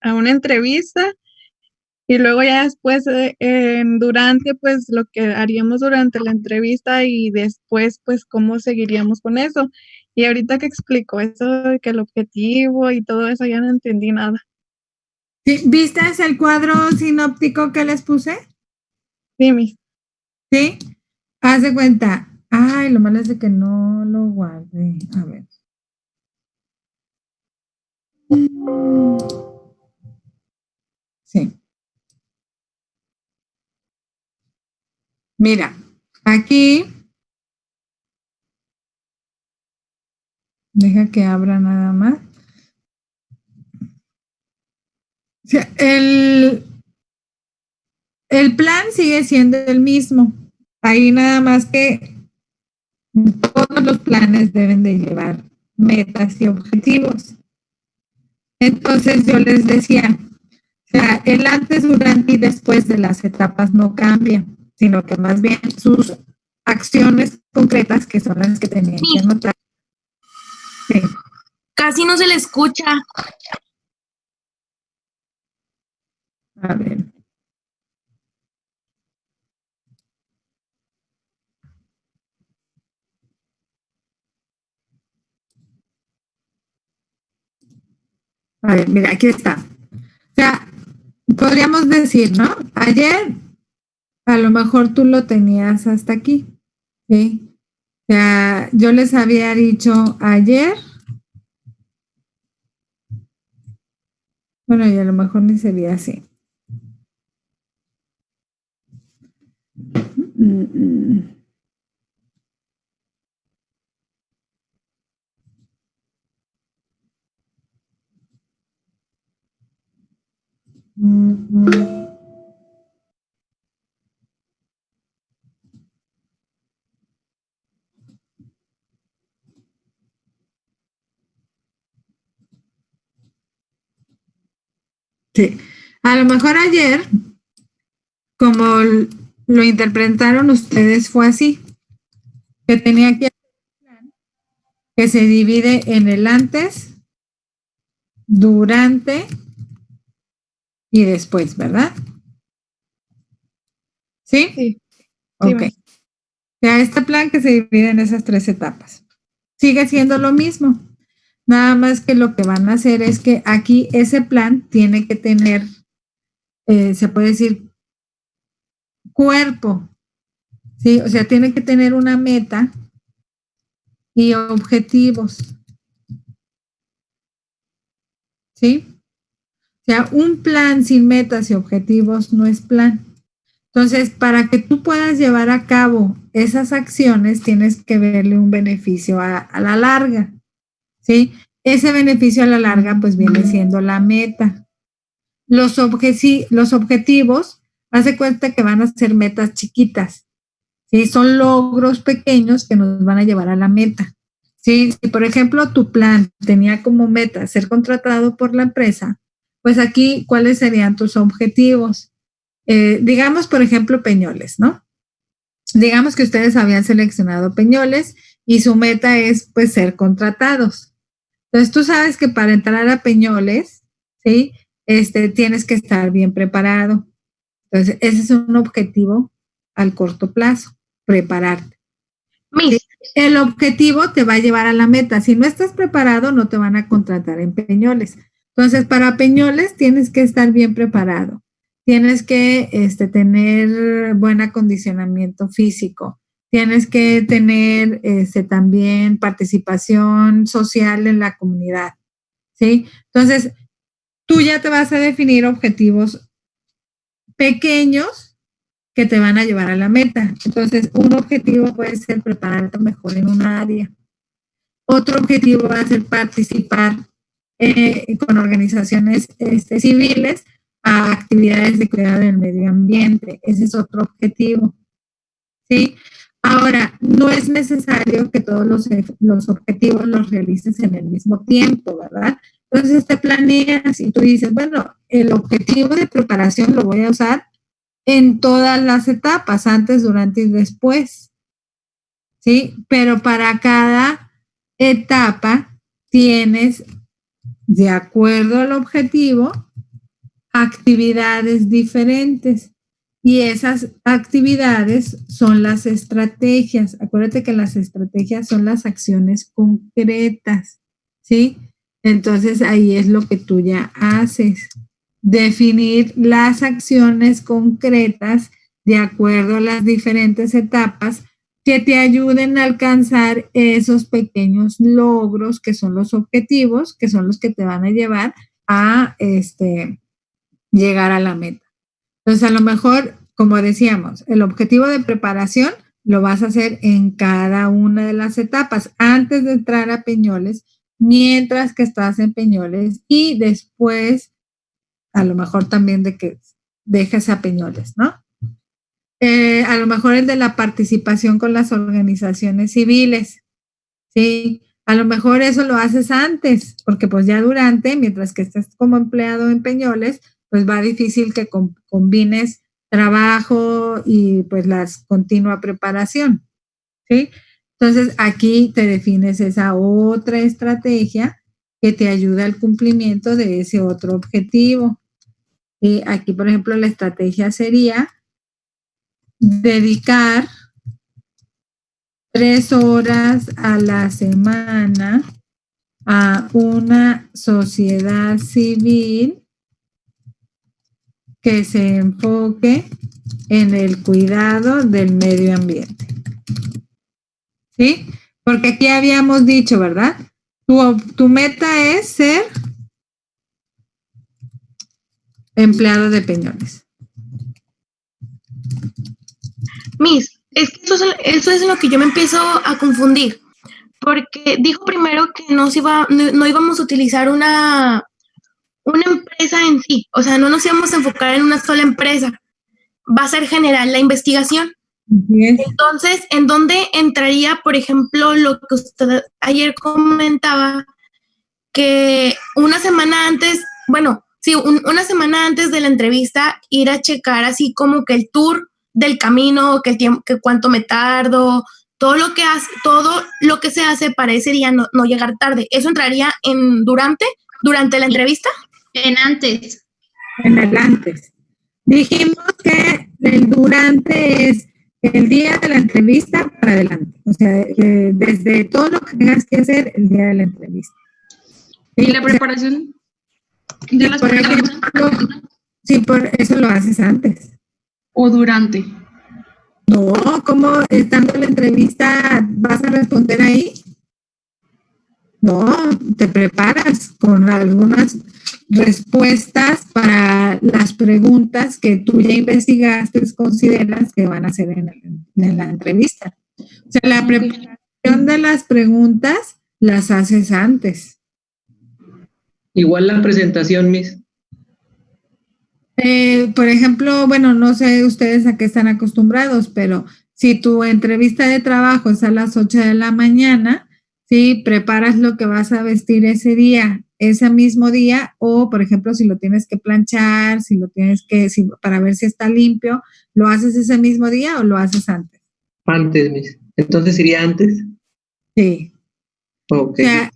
a una entrevista y luego ya después, durante, pues lo que haríamos durante la entrevista y después, pues cómo seguiríamos con eso. Y ahorita que explicó eso de que el objetivo y todo eso, ya no entendí nada. ¿Sí? ¿Viste el cuadro sinóptico que les puse? Sí, Miss. ¿Sí? Haz de cuenta. Ay, lo malo es de que no lo guardé. A ver. Sí. Mira, aquí. Deja que abra nada más. O sea, el plan sigue siendo el mismo. Ahí nada más que todos los planes deben de llevar metas y objetivos. Entonces yo les decía, o sea, el antes, durante y después de las etapas no cambia, sino que más bien sus acciones concretas, que son las que tenían que anotar. Sí. Casi no se le escucha. A ver. A ver, mira, aquí está. O sea, podríamos decir, ¿no? Ayer a lo mejor tú lo tenías hasta aquí, ¿sí? O sea, yo les había dicho ayer, bueno, y a lo mejor ni sería así. Sí. A lo mejor ayer, como lo interpretaron ustedes, fue así, que tenía que se divide en el antes, durante y después, ¿verdad? ¿Sí? Sí. Ok. Sí, O sea, este plan que se divide en esas 3 etapas. Sigue siendo lo mismo. Nada más que lo que van a hacer es que aquí ese plan tiene que tener, se puede decir, cuerpo. ¿Sí? O sea, tiene que tener una meta y objetivos. ¿Sí? O sea, un plan sin metas y objetivos no es plan. Entonces, para que tú puedas llevar a cabo esas acciones, tienes que verle un beneficio a la larga, ¿sí? Ese beneficio a la larga, pues viene siendo la meta. Los objetivos, haz de cuenta que van a ser metas chiquitas, ¿sí? Son logros pequeños que nos van a llevar a la meta. ¿Sí? Si, por ejemplo, tu plan tenía como meta ser contratado por la empresa, pues aquí, ¿cuáles serían tus objetivos? Digamos, por ejemplo, Peñoles, ¿no? Digamos que ustedes habían seleccionado Peñoles y su meta es, pues, ser contratados. Entonces, tú sabes que para entrar a Peñoles, ¿sí? Tienes que estar bien preparado. Entonces, ese es un objetivo al corto plazo, prepararte. Miss, El objetivo te va a llevar a la meta. Si no estás preparado, no te van a contratar en Peñoles. Entonces, para Peñoles tienes que estar bien preparado. Tienes que tener buen acondicionamiento físico. Tienes que tener también participación social en la comunidad. ¿Sí? Entonces, tú ya te vas a definir objetivos pequeños que te van a llevar a la meta. Entonces, un objetivo puede ser prepararte mejor en una área. Otro objetivo va a ser participar con organizaciones civiles a actividades de cuidado del medio ambiente. Ese es otro objetivo. ¿Sí? Ahora, no es necesario que todos los objetivos los realices en el mismo tiempo, ¿verdad? Entonces te planeas y tú dices, bueno, el objetivo de preparación lo voy a usar en todas las etapas, antes, durante y después, ¿sí? Pero para cada etapa tienes, de acuerdo al objetivo, actividades diferentes. Y esas actividades son las estrategias. Acuérdate que las estrategias son las acciones concretas, ¿sí? Entonces ahí es lo que tú ya haces. Definir las acciones concretas de acuerdo a las diferentes etapas que te ayuden a alcanzar esos pequeños logros que son los objetivos, que son los que te van a llevar a llegar a la meta. Entonces, a lo mejor, como decíamos, el objetivo de preparación lo vas a hacer en cada una de las etapas, antes de entrar a Peñoles, mientras que estás en Peñoles y después, a lo mejor también de que dejes a Peñoles, ¿no? A lo mejor el de la participación con las organizaciones civiles, ¿sí? A lo mejor eso lo haces antes, porque pues ya durante, mientras que estés como empleado en Peñoles, pues va difícil que combines trabajo y pues la continua preparación, ¿sí? Entonces aquí te defines esa otra estrategia que te ayuda al cumplimiento de ese otro objetivo. Y aquí, por ejemplo, la estrategia sería dedicar 3 horas a la semana a una sociedad civil que se enfoque en el cuidado del medio ambiente. ¿Sí? Porque aquí habíamos dicho, ¿verdad? Tu meta es ser empleado de Peñoles. Miss, es que eso es lo que yo me empiezo a confundir, porque dijo primero que no íbamos a utilizar una empresa en sí, o sea, no nos íbamos a enfocar en una sola empresa, va a ser general la investigación. Yes. Entonces, ¿en dónde entraría, por ejemplo, lo que usted ayer comentaba, que una semana antes, bueno, sí, una semana antes de la entrevista, ir a checar así como que el tour del camino, que el tiempo, que cuánto me tardo, todo lo que se hace para ese día no llegar tarde? ¿Eso entraría en durante la entrevista? En antes. En el antes. Dijimos que el durante es el día de la entrevista para adelante. O sea, desde todo lo que tengas que hacer el día de la entrevista. ¿Y la preparación de las preguntas? Sí, por eso lo haces antes. ¿O durante? No, ¿cómo estando en la entrevista vas a responder ahí? No, te preparas con algunas respuestas para las preguntas que tú ya investigaste, consideras que van a hacer en la entrevista. O sea, la preparación de las preguntas las haces antes. Igual la presentación, Miss. Por ejemplo, bueno, no sé ustedes a qué están acostumbrados, pero si tu entrevista de trabajo es a las 8 de la mañana, ¿sí? Preparas lo que vas a vestir ese día, ese mismo día, o por ejemplo, si lo tienes que planchar, para ver si está limpio, ¿lo haces ese mismo día o lo haces antes? Antes, Miss. Entonces, ¿iría antes? Sí. Ok. O sea,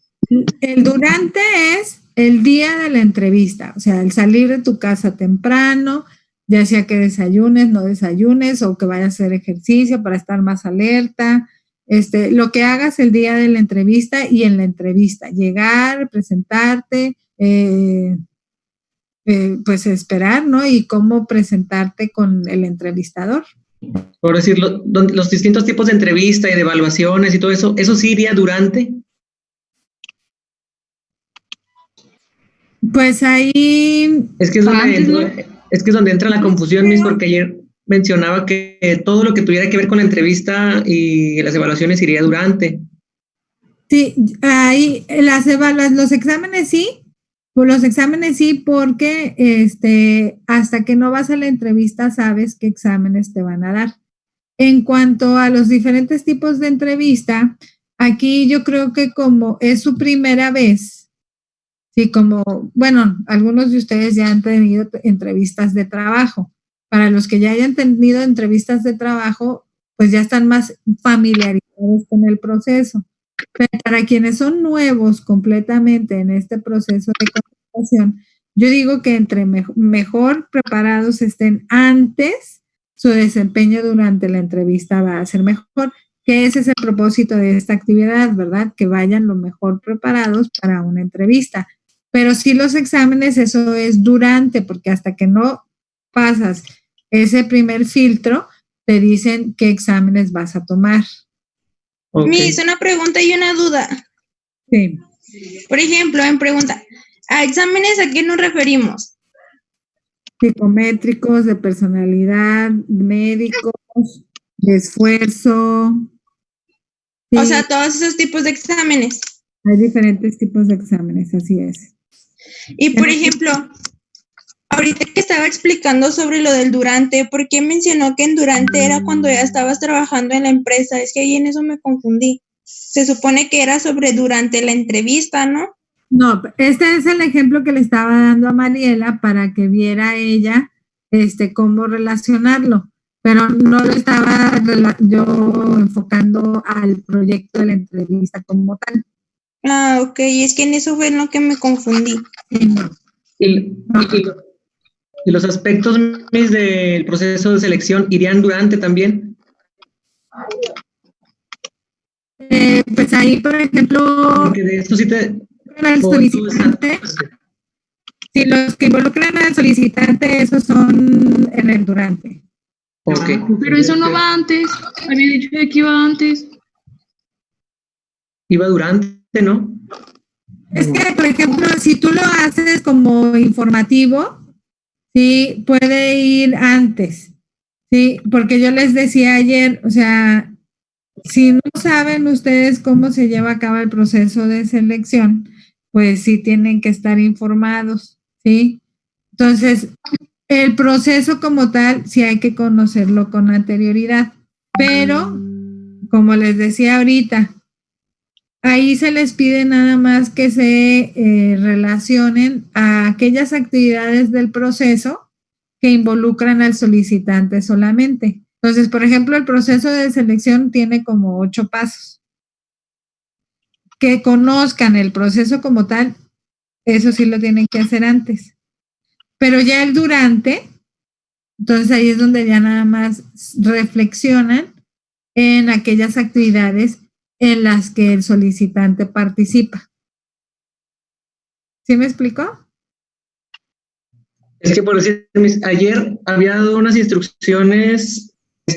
el durante es el día de la entrevista, o sea, el salir de tu casa temprano, ya sea que desayunes, no desayunes, o que vayas a hacer ejercicio para estar más alerta, lo que hagas el día de la entrevista y en la entrevista, llegar, presentarte, pues esperar, ¿no? Y cómo presentarte con el entrevistador. Por decirlo, los distintos tipos de entrevista y de evaluaciones y todo eso, ¿eso sí iría durante? Pues ahí... Es que es donde entra la confusión, Miss, porque ayer mencionaba que todo lo que tuviera que ver con la entrevista y las evaluaciones iría durante. Sí, ahí los exámenes sí, porque hasta que no vas a la entrevista sabes qué exámenes te van a dar. En cuanto a los diferentes tipos de entrevista, aquí yo creo que como es su primera vez, sí, bueno, algunos de ustedes ya han tenido entrevistas de trabajo. Para los que ya hayan tenido entrevistas de trabajo, pues ya están más familiarizados con el proceso. Pero para quienes son nuevos completamente en este proceso de contratación, Yo digo que entre mejor preparados estén antes, su desempeño durante la entrevista va a ser mejor, que ese es el propósito de esta actividad, ¿verdad? Que vayan lo mejor preparados para una entrevista. Pero sí los exámenes, eso es durante, porque hasta que no pasas ese primer filtro, te dicen qué exámenes vas a tomar. Ok. Miss, una pregunta y una duda. Sí. Por ejemplo, en pregunta, ¿a exámenes a qué nos referimos? Psicométricos, de personalidad, médicos, de esfuerzo. Sí, O sea, todos esos tipos de exámenes. hay diferentes tipos de exámenes, así es. Y por ejemplo, ahorita que estaba explicando sobre lo del durante, ¿por qué mencionó que en durante era cuando ya estabas trabajando en la empresa? Es que ahí en eso me confundí. Se supone que era sobre durante la entrevista, ¿no? No, este es el ejemplo que le estaba dando a Mariela para que viera ella cómo relacionarlo, pero no lo estaba yo enfocando al proyecto de la entrevista como tal. Ah, ok, es que en eso fue en lo que me confundí. Sí, no. Y los aspectos mis del proceso de selección irían durante también. Pues ahí, por ejemplo, Porque de esto sí te. al solicitante, si los que involucran al solicitante, esos son en el durante. Ok. Pero eso no va antes. Había dicho que iba antes. Iba durante, ¿no? Es que, por ejemplo, si tú lo haces como informativo, sí, puede ir antes, sí, porque yo les decía ayer, o sea, si no saben ustedes cómo se lleva a cabo el proceso de selección, pues sí tienen que estar informados, ¿sí? Entonces, el proceso como tal, sí hay que conocerlo con anterioridad, pero, como les decía ahorita, ahí se les pide nada más que se relacionen a aquellas actividades del proceso que involucran al solicitante solamente. Entonces, por ejemplo, el proceso de selección tiene como 8 pasos. Que conozcan el proceso como tal, eso sí lo tienen que hacer antes. Pero ya el durante, entonces ahí es donde ya nada más reflexionan en aquellas actividades en las que el solicitante participa. ¿Sí me explicó? Es que por decir, ayer había dado unas instrucciones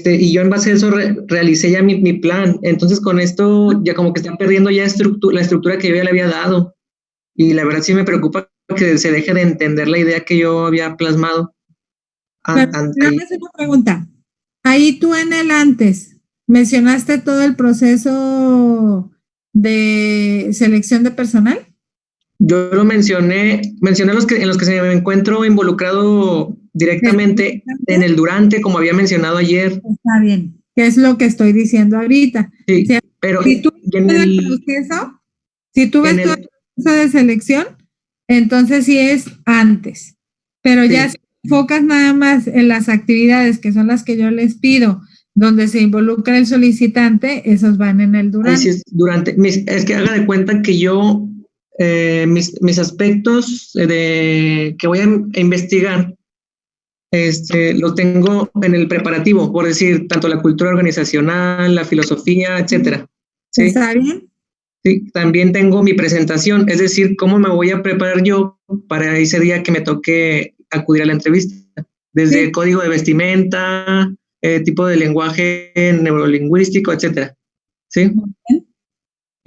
y yo en base a eso realicé ya mi plan. Entonces con esto ya como que están perdiendo ya la estructura que yo ya le había dado. Y la verdad sí me preocupa que se deje de entender la idea que yo había plasmado. Pero, déjame hacer una pregunta. Ahí tú en el antes, ¿mencionaste todo el proceso de selección de personal? Yo lo mencioné en los que se me encuentro involucrado directamente en el durante, como había mencionado ayer. Está bien, que es lo que estoy diciendo ahorita. Sí, O sea, pero si tú ves el proceso, si tú ves todo el proceso de selección, entonces sí es antes. Pero sí, ya si enfocas nada más en las actividades que son las que yo les pido, donde se involucra el solicitante, esos van en el durante. Sí, es durante. Es que haga de cuenta que yo mis aspectos que voy a investigar, los tengo en el preparativo, por decir, tanto la cultura organizacional, la filosofía, etcétera. ¿Sí? ¿Está bien? Sí, también tengo mi presentación, es decir, cómo me voy a preparar yo para ese día que me toque acudir a la entrevista. Desde código de vestimenta, tipo de lenguaje neurolingüístico, etcétera. ¿Sí?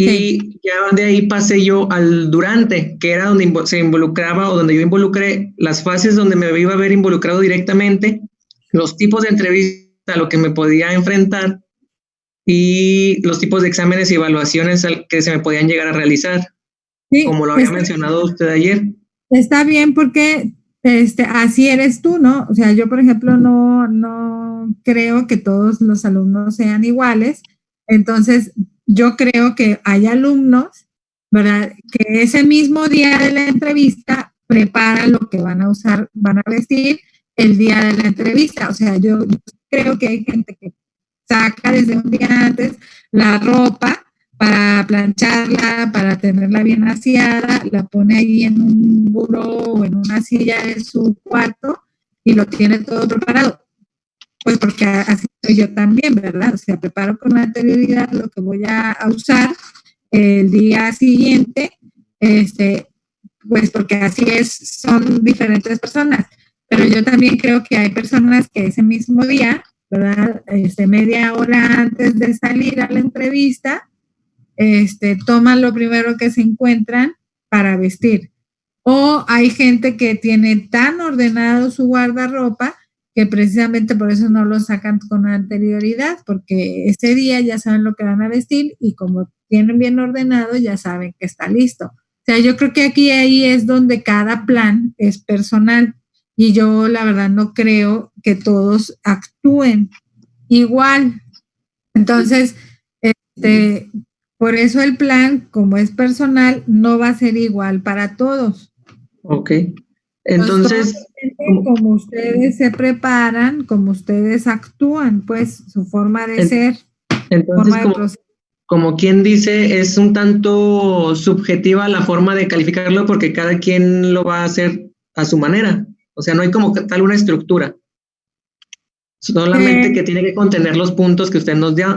Y ya de ahí pasé yo al durante, que era donde se involucraba o donde yo involucré las fases donde me iba a ver involucrado directamente, los tipos de entrevista a lo que me podía enfrentar y los tipos de exámenes y evaluaciones que se me podían llegar a realizar, como lo había mencionado usted ayer. Está bien porque así eres tú, ¿no? O sea, yo, por ejemplo, no creo que todos los alumnos sean iguales. Entonces, yo creo que hay alumnos, ¿verdad? Que ese mismo día de la entrevista preparan lo que van a usar, van a vestir el día de la entrevista. O sea, yo creo que hay gente que saca desde un día antes la ropa para plancharla, para tenerla bien aseada, la pone ahí en un buró o en una silla de su cuarto y lo tiene todo preparado. Pues porque así soy yo también, ¿verdad? O sea, preparo con anterioridad lo que voy a usar el día siguiente, pues porque así son diferentes personas. Pero yo también creo que hay personas que ese mismo día, ¿verdad? Media hora antes de salir a la entrevista, toman lo primero que se encuentran para vestir. O hay gente que tiene tan ordenado su guardarropa que precisamente por eso no lo sacan con anterioridad, porque ese día ya saben lo que van a vestir y como tienen bien ordenado ya saben que está listo. O sea, yo creo que ahí es donde cada plan es personal y yo la verdad no creo que todos actúen igual. Entonces, por eso el plan, como es personal, no va a ser igual para todos. Ok. Entonces, como ustedes se preparan, como ustedes actúan, pues su forma de ser. Entonces, como quien dice, es un tanto subjetiva la forma de calificarlo porque cada quien lo va a hacer a su manera. O sea, no hay como tal una estructura. Solamente que tiene que contener los puntos que usted nos dio.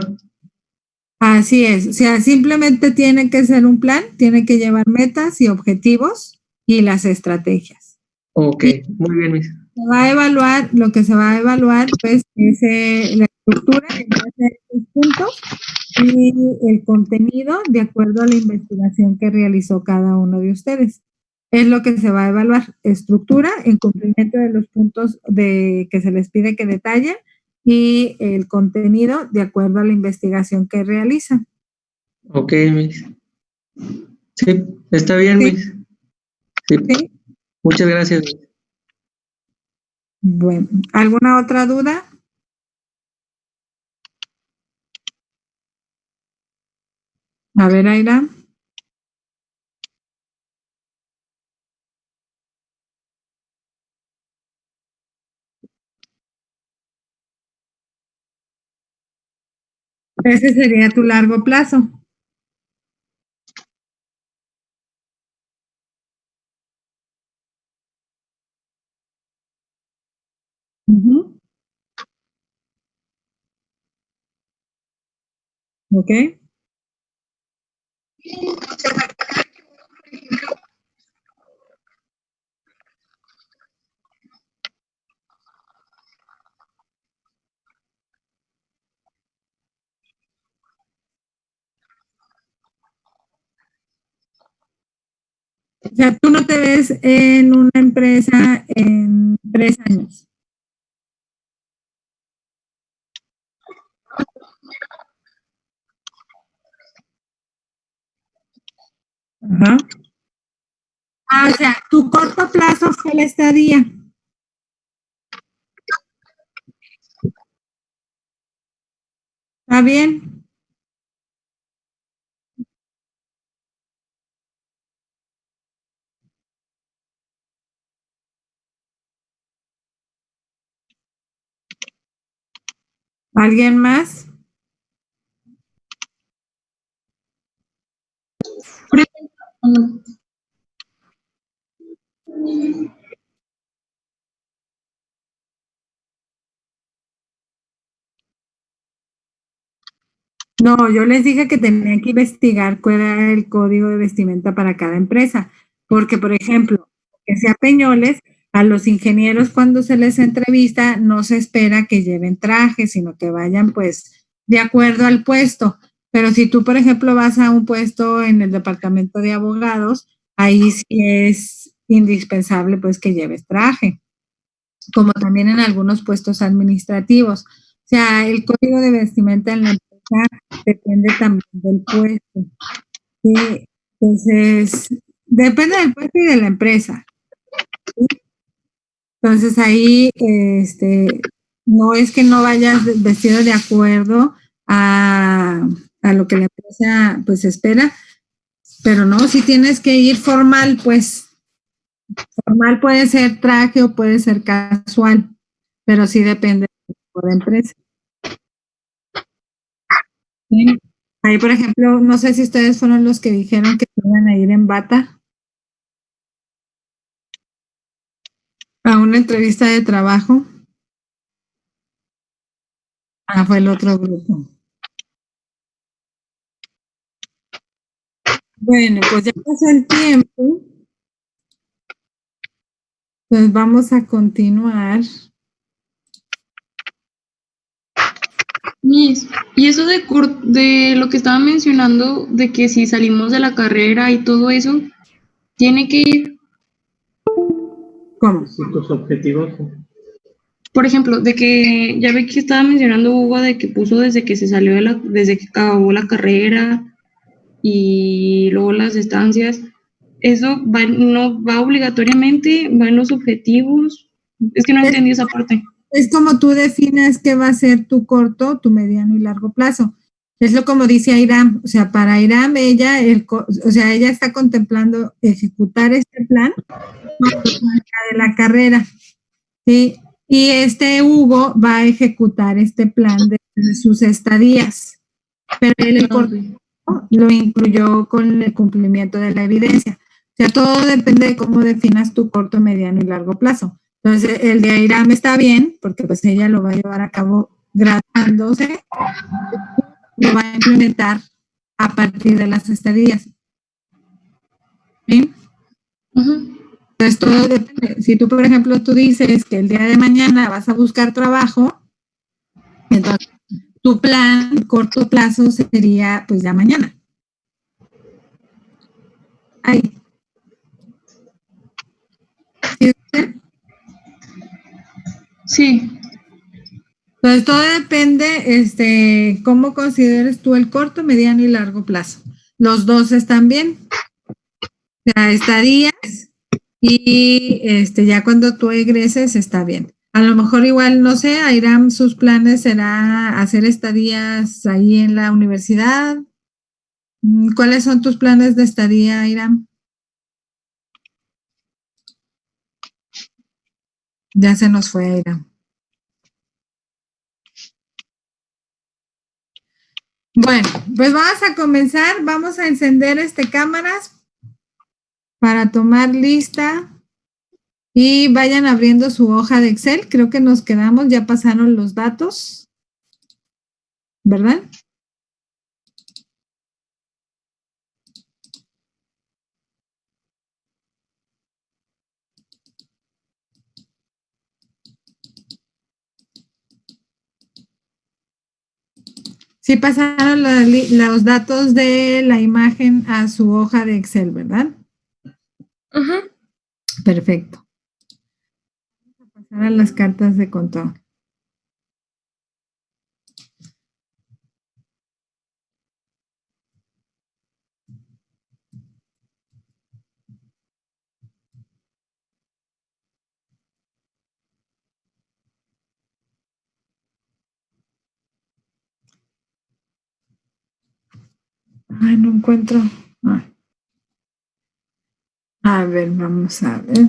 Así es. O sea, simplemente tiene que ser un plan, tiene que llevar metas y objetivos y las estrategias. Ok, muy bien, Miss. Se va a evaluar, lo que se va a evaluar, pues, es la estructura en base a estos puntos y el contenido de acuerdo a la investigación que realizó cada uno de ustedes. Es lo que se va a evaluar, estructura en cumplimiento de los puntos que se les pide que detallen y el contenido de acuerdo a la investigación que realizan. Ok, Miss. Sí, está bien, ¿Sí? Miss. Sí. ¿Sí? Muchas gracias. Bueno, ¿alguna otra duda? A ver, Aira. Ese sería tu largo plazo. Uh-huh. Ok. O sea, tú no te ves en una empresa en 3 años. Ajá. O sea, tu corto plazo fue la estadía. ¿Está bien? ¿Alguien más? No, yo les dije que tenía que investigar cuál era el código de vestimenta para cada empresa, porque, por ejemplo, que sea Peñoles, a los ingenieros cuando se les entrevista no se espera que lleven traje, sino que vayan pues de acuerdo al puesto. Pero si tú, por ejemplo, vas a un puesto en el departamento de abogados, ahí sí es indispensable pues que lleves traje, como también en algunos puestos administrativos. O sea, el código de vestimenta en la empresa depende también del puesto. ¿Sí? Entonces, depende del puesto y de la empresa. ¿Sí? Entonces ahí, no es que no vayas vestido de acuerdo a lo que la empresa pues espera, pero no, si tienes que ir formal, pues formal puede ser traje o puede ser casual, pero sí depende del tipo de empresa. ¿Sí? Ahí, por ejemplo, no sé si ustedes fueron los que dijeron que iban a ir en bata a una entrevista de trabajo. Ah, fue el otro grupo. Bueno, pues ya pasó el tiempo. Pues vamos a continuar. Miss, y eso de lo que estaba mencionando, de que si salimos de la carrera y todo eso, tiene que ir, ¿Cómo? Sí, tus objetivos. por ejemplo, de que ya ve que estaba mencionando Hugo de que puso desde que se salió desde que acabó la carrera y luego las estancias, eso va, no va obligatoriamente, va en los objetivos. Es que no entendí esa parte. Es como tú definas qué va a ser tu corto, tu mediano y largo plazo. Es lo como dice Airam, o sea, para Airam ella, ella está contemplando ejecutar este plan de la carrera, ¿sí? Y Hugo va a ejecutar este plan de sus estadías, pero él el corto lo incluyó con el cumplimiento de la evidencia. O sea, todo depende de cómo definas tu corto, mediano y largo plazo. Entonces, el de Airam está bien, porque pues ella lo va a llevar a cabo graduándose, lo va a implementar a partir de las estadías. ¿Sí? Entonces, todo depende. Si tú, por ejemplo, tú dices que el día de mañana vas a buscar trabajo, entonces tu plan corto plazo sería pues ya mañana. Ahí. Sí. Entonces, todo depende, cómo consideres tú el corto, mediano y largo plazo. Los dos están bien. O sea, estadías y ya cuando tú egreses está bien. A lo mejor igual, no sé, Airam, sus planes será hacer estadías ahí en la universidad. ¿Cuáles son tus planes de estadía, Airam? Ya se nos fue Airam. Bueno, pues vamos a comenzar. Vamos a encender cámaras para tomar lista y vayan abriendo su hoja de Excel. Creo que nos quedamos, ya pasaron los datos, ¿verdad? Sí pasaron los datos de la imagen a su hoja de Excel, ¿verdad? Perfecto. Vamos a pasar a las cartas de control. Ay, no encuentro. A ver, vamos a ver.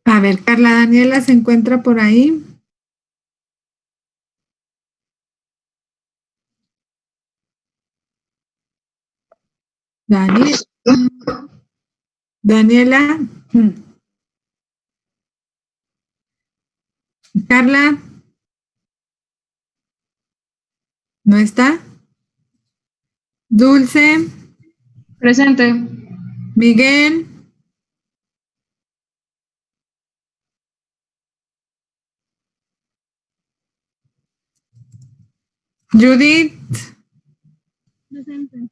A ver, Carla Daniela se encuentra por ahí. Daniela. Carla. ¿No está? Dulce. Presente. Miguel. Judith. Presente.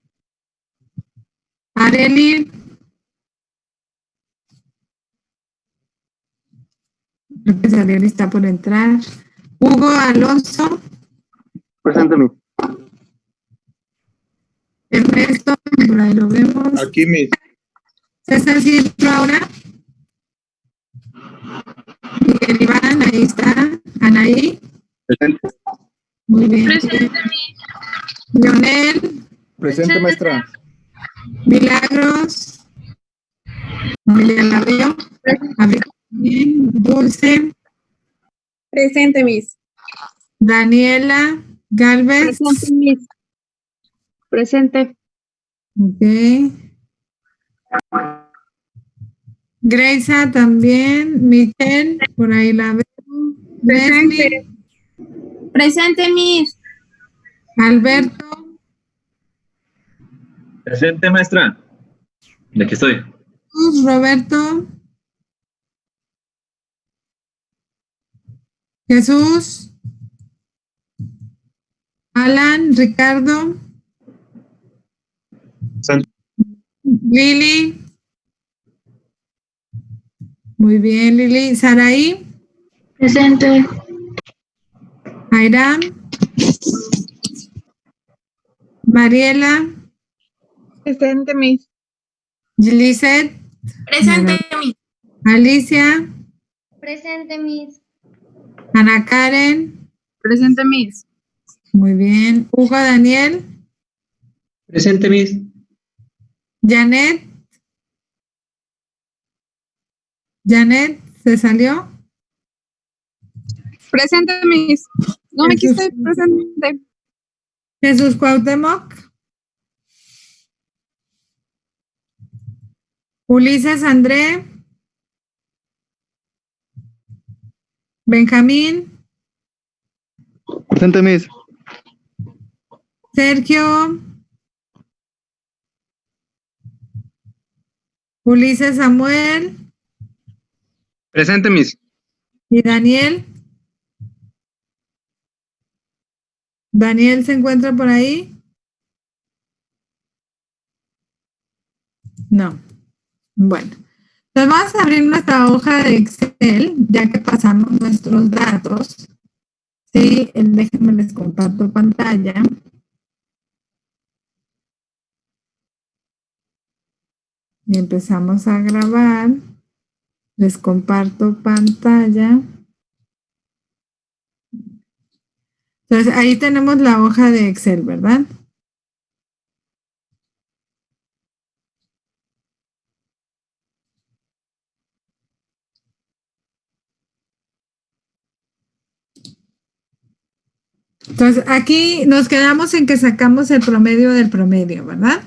Areli. Creo que Areli está por entrar. Hugo Alonso. Presente, mi. Ernesto, por ahí lo vemos. Aquí, mi. César Castro ahora. Miguel Iván, ahí está. Anaí. Presente. Muy bien. Presente, Leonel. Presente, maestra. Milagros. Ya la veo. Bien. Dulce. Presente, Miss. Daniela Galvez. Presente, Miss. Presente. Ok. Greisa también. Michelle, por ahí la veo. Presente. Leslie. Presente, Miss. Alberto. Presente, maestra. De aquí estoy. Roberto. Jesús. Alan, Ricardo. Lili. Muy bien, Lili. Saraí. Presente. Airam. Mariela. Presente, Miss. Gisette. Presente, Miss. Alicia. Presente, Miss. Ana Karen. Presente, Miss. Muy bien. Hugo Daniel. Presente, Miss. Janet. Janet, ¿se salió? Presente, Miss. No, aquí Jesús. estoy presente. Jesús Cuauhtémoc. Ulises André. Benjamín. Presente, Miss. Sergio. Ulises Samuel. Presente, Miss. ¿Y Daniel? ¿Daniel se encuentra por ahí? No. Bueno. Entonces vamos a abrir nuestra hoja de Excel, ya que pasamos nuestros datos. Sí, déjenme les comparto pantalla. Y empezamos a grabar. Les comparto pantalla. Entonces, ahí tenemos la hoja de Excel, ¿verdad? Entonces, aquí nos quedamos en que sacamos el promedio del promedio, ¿verdad?